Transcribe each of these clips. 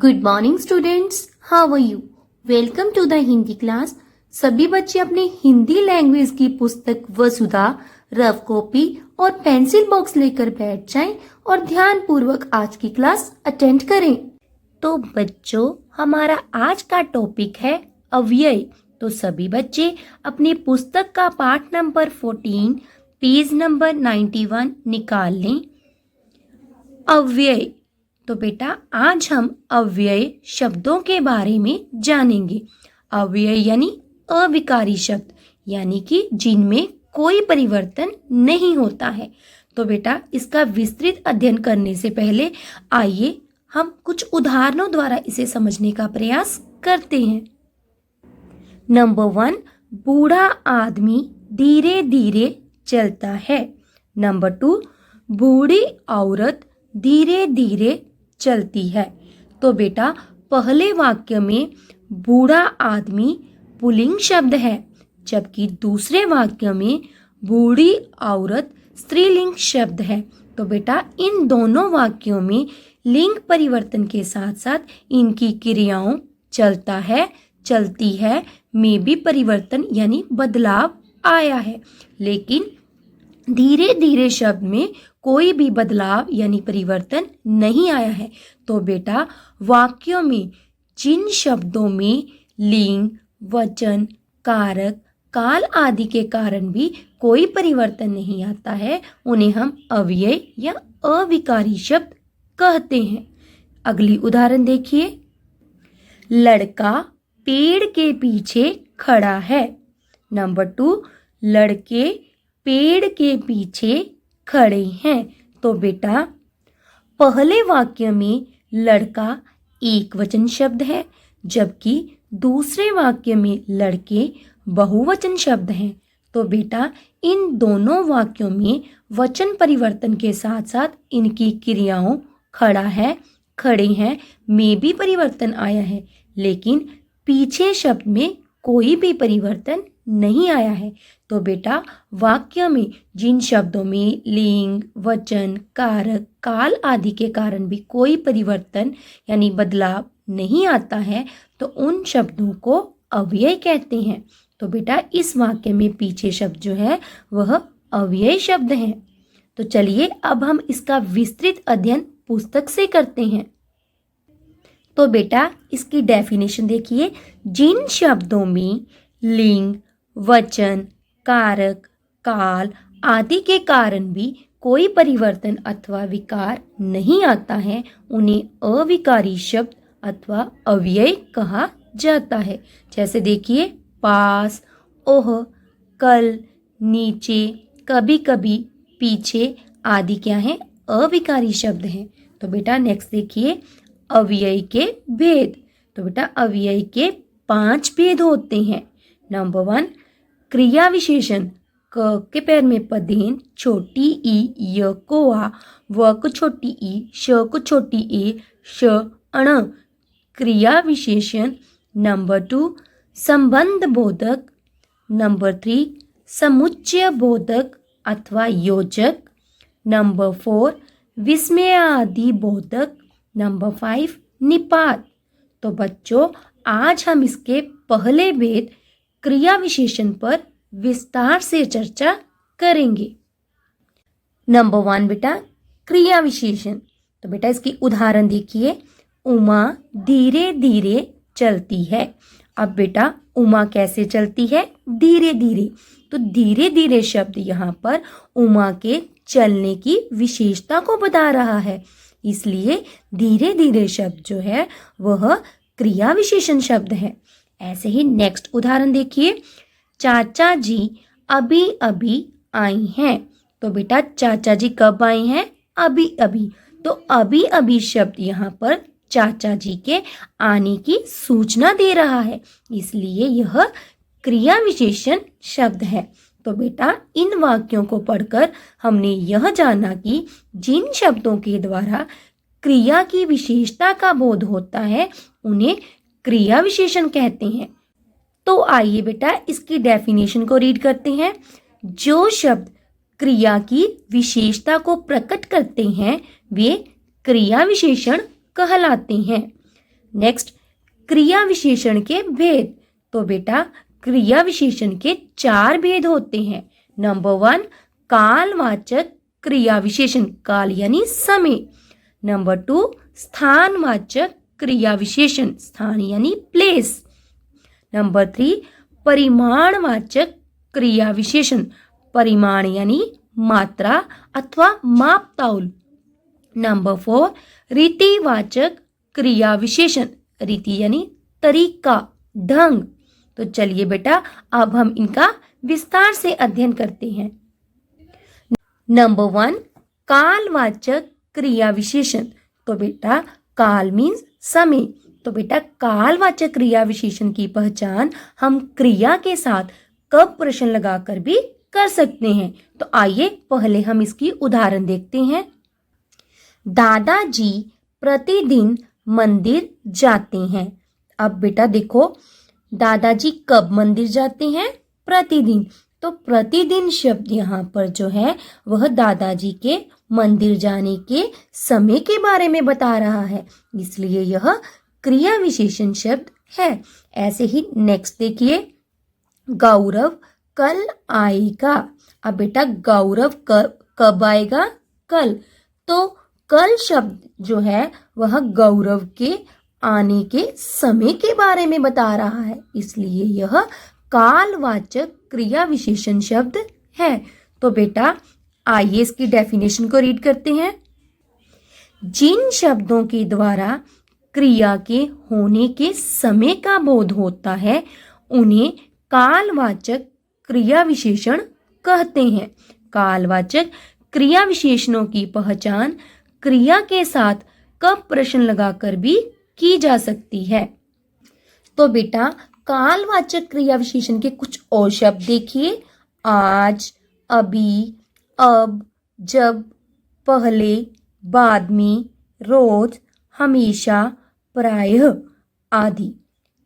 Good morning students, how are you? Welcome to the Hindi class. सभी बच्चे अपने Hindi language की पुस्तक वसुधा, रफ कॉपी और पेंसिल बॉक्स लेकर बैठ जाएं और ध्यान पूर्वक आज की क्लास अटेंड करें। तो बच्चों, हमारा आज का टॉपिक है अव्यय। तो सभी बच्चे अपनी पुस्तक का पाठ नंबर 14 पेज नंबर 91 निकाल लें। अव्यय। तो बेटा, आज हम अव्यय शब्दों के बारे में जानेंगे। अव्यय यानी अविकारी शब्द, यानी कि जिनमें कोई परिवर्तन नहीं होता है। तो बेटा, इसका विस्तृत अध्ययन करने से पहले आइए हम कुछ उदाहरणों द्वारा इसे समझने का प्रयास करते हैं। नंबर 1, बूढ़ा आदमी धीरे धीरे चलता है। नंबर 2, बूढ़ी औरत धीरे धीरे चलती है। तो बेटा, पहले वाक्य में बूढ़ा आदमी पुल्लिंग शब्द है, जबकि दूसरे वाक्य में बूढ़ी औरत स्त्रीलिंग शब्द है। तो बेटा, इन दोनों वाक्यों में लिंग परिवर्तन के साथ साथ इनकी क्रियाओं चलता है, चलती है में भी परिवर्तन यानी बदलाव आया है, लेकिन धीरे धीरे शब्द में कोई भी बदलाव यानी परिवर्तन नहीं आया है। तो बेटा, वाक्यों में जिन शब्दों में लिंग, वचन, कारक, काल आदि के कारण भी कोई परिवर्तन नहीं आता है, उन्हें हम अव्यय या अविकारी शब्द कहते हैं। अगली उदाहरण देखिए। लड़का पेड़ के पीछे खड़ा है। नंबर 2, लड़के पेड़ के पीछे खड़े हैं। तो बेटा, पहले वाक्य में लड़का एक वचन शब्द है, जबकि दूसरे वाक्य में लड़के बहुवचन शब्द हैं। तो बेटा, इन दोनों वाक्यों में वचन परिवर्तन के साथ साथ इनकी क्रियाओं खड़ा है, खड़े हैं में भी परिवर्तन आया है, लेकिन पीछे शब्द में कोई भी परिवर्तन नहीं आया है। तो बेटा, वाक्य में जिन शब्दों में लिंग, वचन, कारक, काल आदि के कारण भी कोई परिवर्तन यानी बदलाव नहीं आता है, तो उन शब्दों को अव्यय कहते हैं। तो बेटा, इस वाक्य में पीछे शब्द जो है वह अव्यय शब्द है। तो चलिए अब हम इसका विस्तृत अध्ययन पुस्तक से करते हैं। तो बेटा, इसकी डेफिनेशन देखिए। जिन शब्दों में लिंग, वचन, कारक, काल आदि के कारण भी कोई परिवर्तन अथवा विकार नहीं आता है, उन्हें अविकारी शब्द अथवा अव्यय कहा जाता है। जैसे देखिए, पास, ओह, कल, नीचे, कभी कभी, पीछे आदि क्या है? अविकारी शब्द हैं। तो बेटा नेक्स्ट देखिए, अव्यय के भेद। तो बेटा, अव्यय के 5 भेद होते हैं। नंबर 1, क्रिया विशेषण। क के पैर में पदेन, छोटी ई, य को आ, व को छोटी ई, श को छोटी ए, श अण, क्रिया विशेषण। नंबर 2, संबंध बोधक। नंबर 3, समुच्चय बोधक अथवा योजक। नंबर 4, विस्मय आदि बोधक। नंबर 5, निपात। तो बच्चों, आज हम इसके पहले भेद क्रिया विशेषण पर विस्तार से चर्चा करेंगे। नंबर 1 बेटा, क्रिया विशेषण। तो बेटा, इसकी उदाहरण देखिए। उमा धीरे धीरे चलती है। अब बेटा, उमा कैसे चलती है? धीरे धीरे। तो धीरे धीरे शब्द यहाँ पर उमा के चलने की विशेषता को बता रहा है, इसलिए धीरे धीरे शब्द जो है वह क्रिया विशेषण शब्द है। ऐसे ही नेक्स्ट उदाहरण देखिए। चाचा जी अभी अभी आई हैं। तो बेटा, चाचा जी कब आई हैं? अभी अभी। तो अभी अभी शब्द यहाँ पर चाचा जी के आने की सूचना दे रहा है, इसलिए यह क्रिया विशेषण शब्द है। तो बेटा, इन वाक्यों को पढ़कर हमने यह जाना कि जिन शब्दों के द्वारा क्रिया की विशेषता का बोध होता है, उन्हें क्रिया विशेषण कहते हैं। तो आइए बेटा, इसकी डेफिनेशन को रीड करते हैं। जो शब्द क्रिया की विशेषता को प्रकट करते हैं वे क्रिया विशेषण कहलाते हैं। नेक्स्ट, क्रिया विशेषण के भेद। तो बेटा क्रिया विशेषण के 4 भेद होते हैं। नंबर 1, कालवाचक क्रिया विशेषण, काल यानी समय। नंबर 2, स्थानवाचक क्रिया विशेषण, स्थान यानी प्लेस। नंबर 3, परिमाणवाचक क्रिया विशेषण, परिमाण यानी मात्रा अथवा मापतौल। नंबर 4, रीतिवाचक क्रिया विशेषण, रीति यानी तरीका, ढंग। तो चलिए बेटा अब हम इनका विस्तार से अध्ययन करते हैं। नंबर 1, कालवाचक क्रिया विशेषण। तो बेटा काल मीन्स समय। तो बेटा कालवाचक क्रिया विशेषण की पहचान हम क्रिया के साथ कब प्रश्न लगाकर भी कर सकते हैं। तो आइए पहले हम इसकी उदाहरण देखते हैं। दादाजी प्रतिदिन मंदिर जाते हैं। अब बेटा देखो, दादाजी कब मंदिर जाते हैं? प्रतिदिन। तो प्रतिदिन शब्द यहाँ पर जो है वह दादाजी के मंदिर जाने के समय के बारे में बता रहा है, इसलिए यह क्रिया विशेषण शब्द है। ऐसे ही नेक्स्ट देखिए, गौरव कल आएगा। अब बेटा गौरव कब आएगा? कल। तो कल शब्द जो है वह गौरव के आने के समय के बारे में बता रहा है, इसलिए यह कालवाचक क्रिया विशेषण शब्द है। तो बेटा आइए इसकी डेफिनेशन को रीड करते हैं। जिन शब्दों के द्वारा क्रिया के होने के समय का बोध होता है उन्हें कालवाचक क्रिया विशेषण कहते हैं। कालवाचक क्रिया विशेषणों की पहचान क्रिया के साथ कब प्रश्न लगाकर भी की जा सकती है। तो बेटा कालवाचक क्रिया विशेषण के कुछ और शब्द देखिए। आज, अभी, अब, जब, पहले, बाद में, रोज, हमेशा, प्रायः आदि।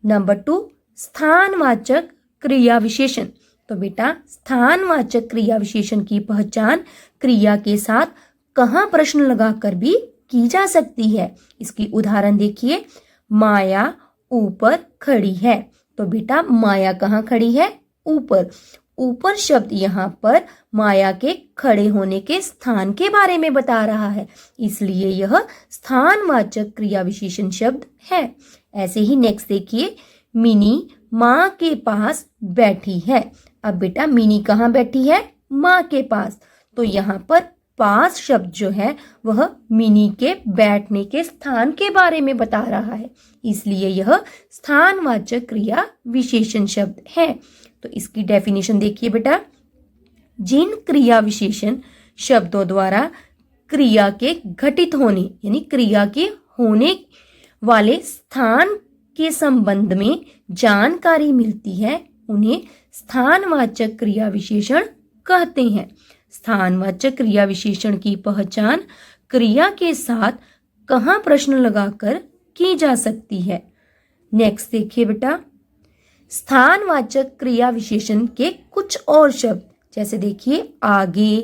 नंबर 2, स्थानवाचक क्रिया विशेषण। तो बेटा स्थानवाचक क्रिया विशेषण की पहचान क्रिया के साथ कहाँ प्रश्न लगाकर भी की जा सकती है। इसकी उदाहरण देखिए, माया ऊपर खड़ी है। तो बेटा माया कहाँ खड़ी है? ऊपर। ऊपर शब्द यहाँ पर माया के खड़े होने के स्थान के बारे में बता रहा है, इसलिए यह स्थानवाचक क्रिया विशेषण शब्द है। ऐसे ही नेक्स्ट देखिए, मिनी माँ के पास बैठी है। अब बेटा मिनी कहाँ बैठी है? माँ के पास। तो यहाँ पर पास शब्द जो है वह मिनी के बैठने के स्थान के बारे में बता रहा है, इसलिए यह स्थानवाचक क्रिया विशेषण शब्द है। तो इसकी डेफिनेशन देखिए बेटा, जिन क्रिया विशेषण शब्दों द्वारा क्रिया के घटित होने यानी क्रिया के होने वाले स्थान के संबंध में जानकारी मिलती है उन्हें स्थानवाचक क्रिया विशेषण कहते हैं। स्थानवाचक क्रिया विशेषण की पहचान क्रिया के साथ कहाँ प्रश्न लगाकर की जा सकती है। नेक्स्ट देखिए बेटा, स्थानवाचक क्रिया विशेषण के कुछ और शब्द, जैसे देखिए आगे,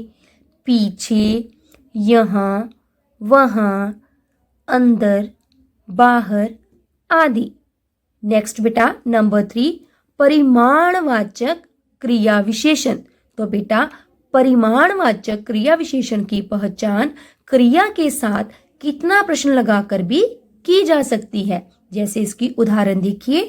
पीछे, यहाँ, वहाँ, अंदर, बाहर आदि। नेक्स्ट बेटा नंबर 3, परिमाणवाचक क्रिया विशेषण। तो बेटा परिमाणवाचक क्रिया विशेषण की पहचान क्रिया के साथ कितना प्रश्न लगाकर भी की जा सकती है। जैसे इसकी उदाहरण देखिए,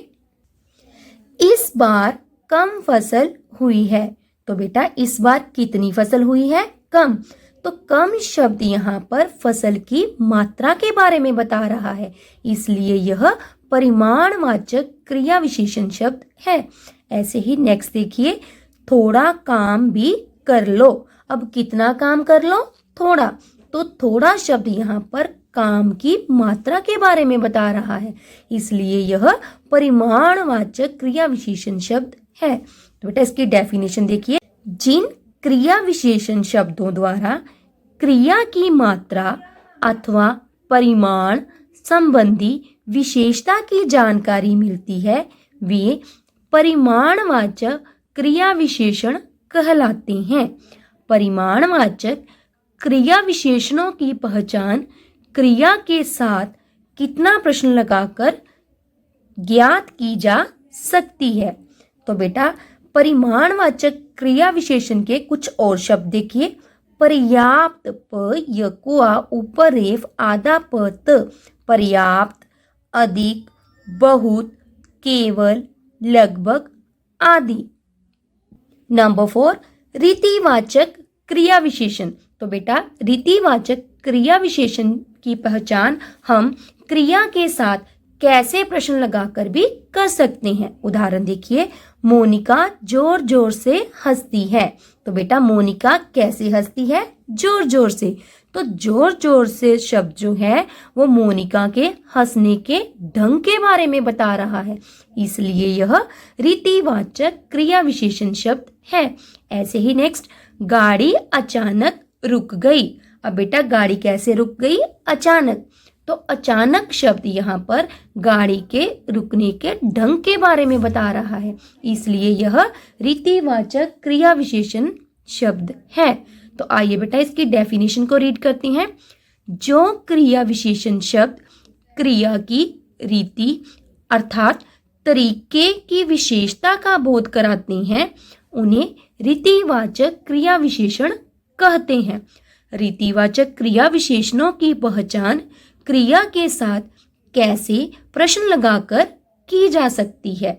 इस बार कम फसल हुई है। तो बेटा इस बार कितनी फसल हुई है? कम। तो कम शब्द यहाँ पर फसल की मात्रा के बारे में बता रहा है, इसलिए यह परिमाणवाचक क्रिया विशेषण शब्द है। ऐसे ही नेक्स्ट देखिए, थोड़ा काम भी कर लो। अब कितना काम कर लो? थोड़ा। तो थोड़ा शब्द यहाँ पर काम की मात्रा के बारे में बता रहा है, इसलिए यह परिमाणवाचक क्रिया विशेषण शब्द है। तो बेटा इसकी डेफिनेशन देखिए, जिन क्रिया विशेषण शब्दों द्वारा क्रिया की मात्रा अथवा परिमाण संबंधी विशेषता की जानकारी मिलती है वे परिमाणवाचक क्रिया विशेषण कहलाते हैं। परिमाणवाचक क्रिया विशेषणों की पहचान क्रिया के साथ कितना प्रश्न लगाकर ज्ञात की जा सकती है। तो बेटा परिमाणवाचक क्रिया विशेषण के कुछ और शब्द देखिए। पर्याप्त प यकुआ ऊपर रेफ आधा प त, पर्याप्त, अधिक, बहुत, केवल, लगभग आदि। नंबर 4 रीतिवाचक क्रिया विशेषण। तो बेटा रीतिवाचक क्रिया विशेषण की पहचान हम क्रिया के साथ कैसे प्रश्न लगाकर भी कर सकते हैं। उदाहरण देखिए, मोनिका जोर जोर से हंसती है। तो बेटा मोनिका कैसे हंसती है? जोर जोर से। तो जोर जोर से शब्द जो है वो मोनिका के हंसने के ढंग के बारे में बता रहा है, इसलिए यह रीतिवाचक क्रिया विशेषण शब्द है। ऐसे ही नेक्स्ट, गाड़ी अचानक रुक गई। अब बेटा गाड़ी कैसे रुक गई? अचानक। तो अचानक शब्द यहाँ पर गाड़ी के रुकने के ढंग के बारे में बता रहा है, इसलिए यह रीतिवाचक क्रिया विशेषण शब्द है। तो आइए बेटा इसकी डेफिनेशन को रीड करते हैं। जो क्रिया विशेषण शब्द क्रिया की रीति अर्थात तरीके की विशेषता का बोध कराते हैं उन्हें रीतिवाचक क्रिया विशेषण कहते हैं। रीतिवाचक क्रिया विशेषणों की पहचान क्रिया के साथ कैसे प्रश्न लगाकर की जा सकती है।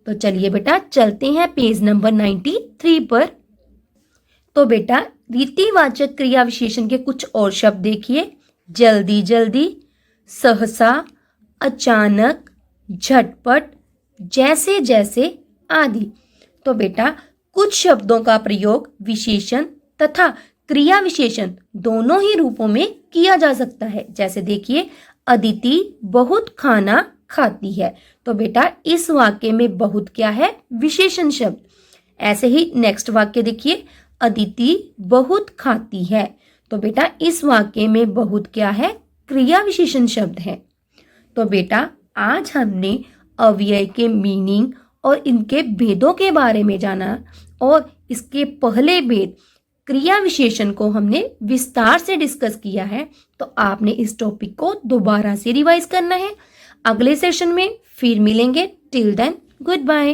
तो चलिए बेटा चलते हैं पेज नंबर 93 पर। तो बेटा रीतिवाचक क्रिया विशेषण के कुछ और शब्द देखिए। जल्दी जल्दी, सहसा, अचानक, झटपट, जैसे जैसे आदि। तो बेटा कुछ शब्दों का प्रयोग विशेषण तथा क्रिया विशेषण दोनों ही रूपों में किया जा सकता है। जैसे देखिए, अदिति बहुत खाना खाती है। तो बेटा इस वाक्य में बहुत क्या है? विशेषण शब्द। ऐसे ही नेक्स्ट वाक्य देखिए, अदिति बहुत खाती है। तो बेटा इस वाक्य में बहुत क्या है? क्रिया विशेषण शब्द है। तो बेटा आज हमने अव्यय के मीनिंग और इनके भेदों के बारे में जाना और इसके पहले भेद क्रिया विशेषण को हमने विस्तार से डिस्कस किया है। तो आपने इस टॉपिक को दोबारा से रिवाइज करना है। अगले सेशन में फिर मिलेंगे। Till then good bye.